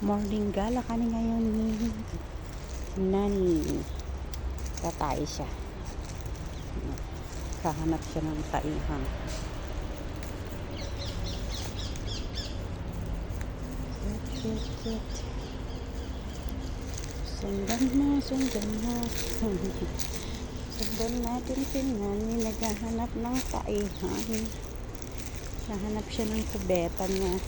Morning gala kani ngayon ni Nani. Tatay siya. Kahanap siya ng taihang. Sundan na. Sundan natin si Nani. Naghahanap ng taihang. Nahanap siya ng kubetan niya.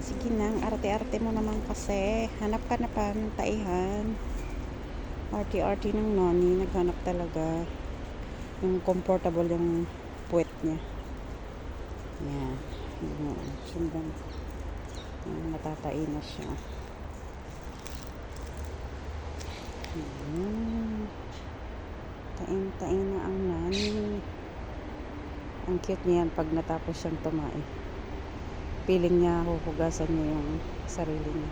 Sige na, arte-arte mo naman kasi. Hanap ka na pa ng taihan. Arte-arte ng Nani. Naghanap talaga. Yung comfortable yung puwet niya. Yan. Sundan. Natatain na siya. Tain-tain na ang Nani. Ang cute niyan pag natapos siyang tumae. Piling niya, huhugasan niya yung sarili niya.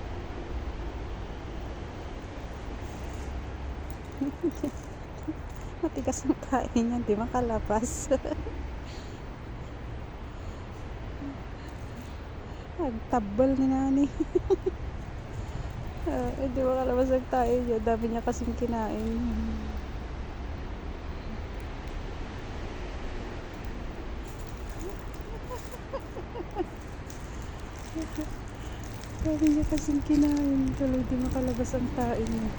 Matigas ang kain niya, di makalabas. Nagtabal ni Nani. Di makalabas ang kain niya. Dami niya kasing kinain. Dami niya kasing kinain. Tuloy di makalabas ang kain niya.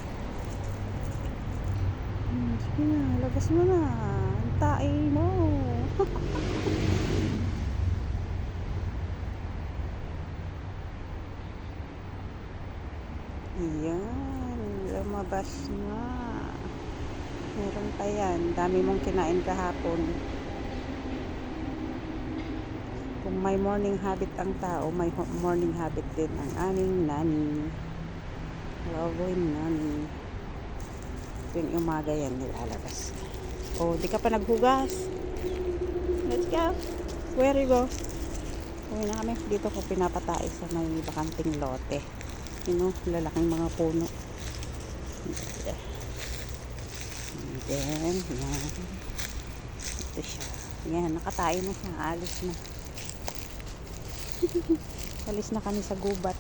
Sige na, labas mo na. Ang tae mo. Ayan, lumabas na. Meron pa yan. Dami mong kinain kahapon. Kung may morning habit ang tao, may morning habit din ang aning Nani. Love Nani. Tuwing umaga yan nilalabas. Oh, di ka pa naghugas. Let's go. Where you go? Uwi na kami. Dito ko pinapatai sa may bakanting lote. Lalaking mga puno. And then, yan. Ito siya. Yan, nakatain na siya. Alis na. Alis na kami sa gubat.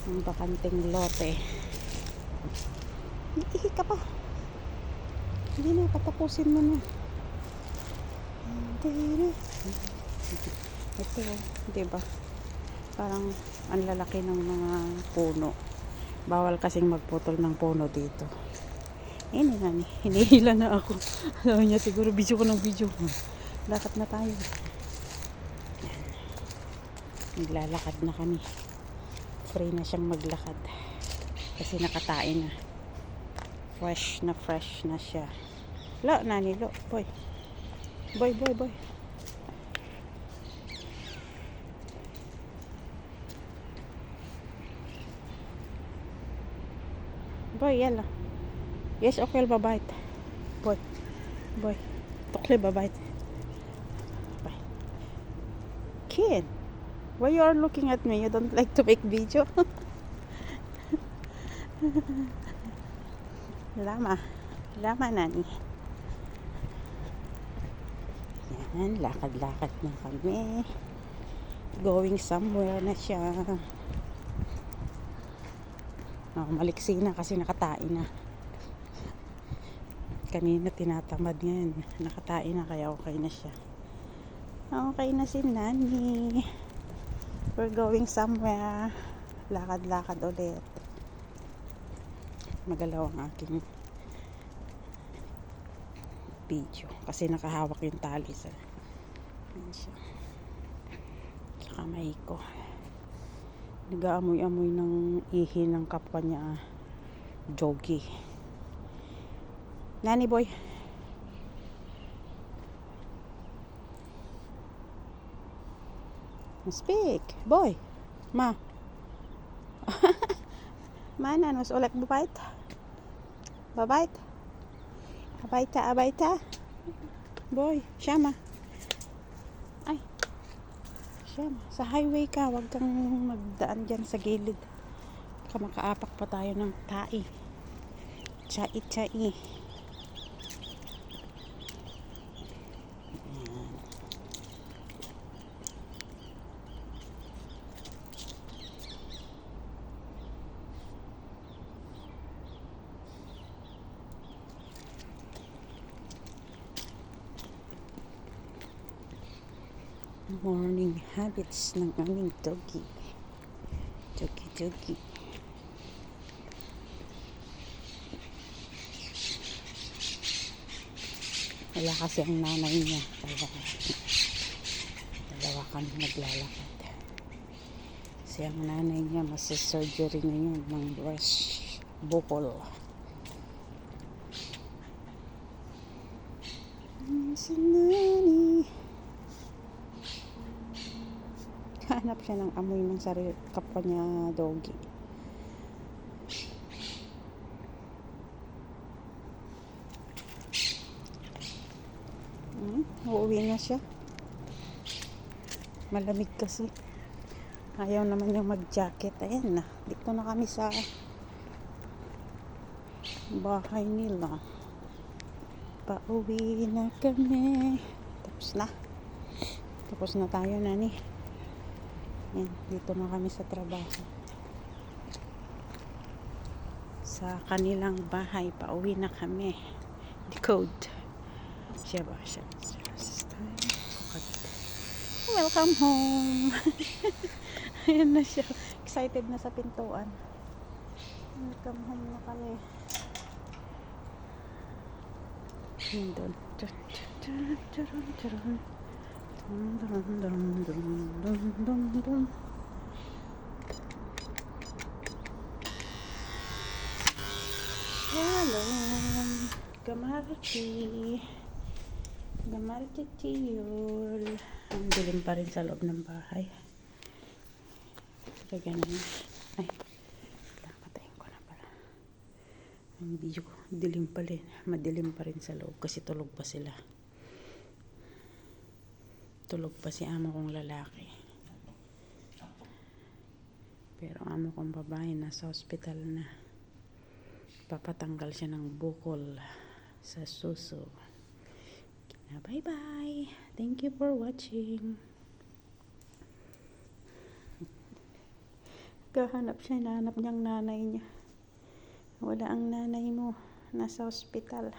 Ang bakanting lote. Ihi ka pa. Hindi na, patapusin mo na. Ito, diba? Parang ang lalaki ng mga puno. Bawal kasing magputol ng puno dito. Nani, hinihila na ako. Sabi niya siguro, video ko ng video. Lakad na tayo. Naglalakad na kami. Free na siyang maglakad. Kasi nakatain na. Fresh na siya. Lo, Nani, lo. Boy. Boy. Boy, yala. Yes, okay, babait. Boy. Tokle, babait. Bye. Kid, why you are looking at me? You don't like to make video? Lama, Nani. Yan, lakad-lakad na kami. Going somewhere na siya. Maliksi na kasi nakatain na. Kanina tinatamad ngayon. Nakatain na kaya okay na siya. Okay na si Nani. We're going somewhere. Lakad-lakad ulit. Magalaw ang aking video kasi nakahawak yung tali sa kamay ko. Nag-aamoy-amoy ng ihi ng kapwa niya, Jogi. Nani boy, speak boy, ma. Mana nos ulit babait. Abaita. Boy, Shama. Ay. Shama, sa highway ka, wag kang magdaan diyan sa gilid. Baka makaapak pa tayo ng tai. Chai. Morning habits ng aming doggy. Doggy. Wala kasi ang nanay niya. Kaya dalawa kami naglalakad. Kasi ang nanay niya masa-surgery ngayon ng breast bukol. Si Nani. Hanap siya ng amoy ng sarili kapwa niya doggy. Uuwi na siya. Malamig kasi. Ayaw naman niya mag-jacket. Ayan na. Dito na kami sa bahay nila. Pauwi na kami. Tapos na tayo, Nani. Ayan, dito na kami sa trabaho. Sa kanilang bahay. Pauwi na kami. Decode. Siya ba? Siya. Welcome home. Ayan na siya. Excited na sa pintuan. Welcome home na kami. Doon. Hello. Gamarchi Tiyol. Ang dilim pa rin sa loob ng bahay. Kaya ganun. Ay, patayin ko na pala. Ang video ko, dilim pa rin. Madilim pa rin sa loob kasi tulog pa sila. Tulog pa si amo kong lalaki. Pero amo kong babae nasa hospital na. Papatanggal siya ng bukol sa suso. Bye-bye. Thank you for watching. Hinahanap niya ang nanay niya. Wala ang nanay mo. Nasa hospital.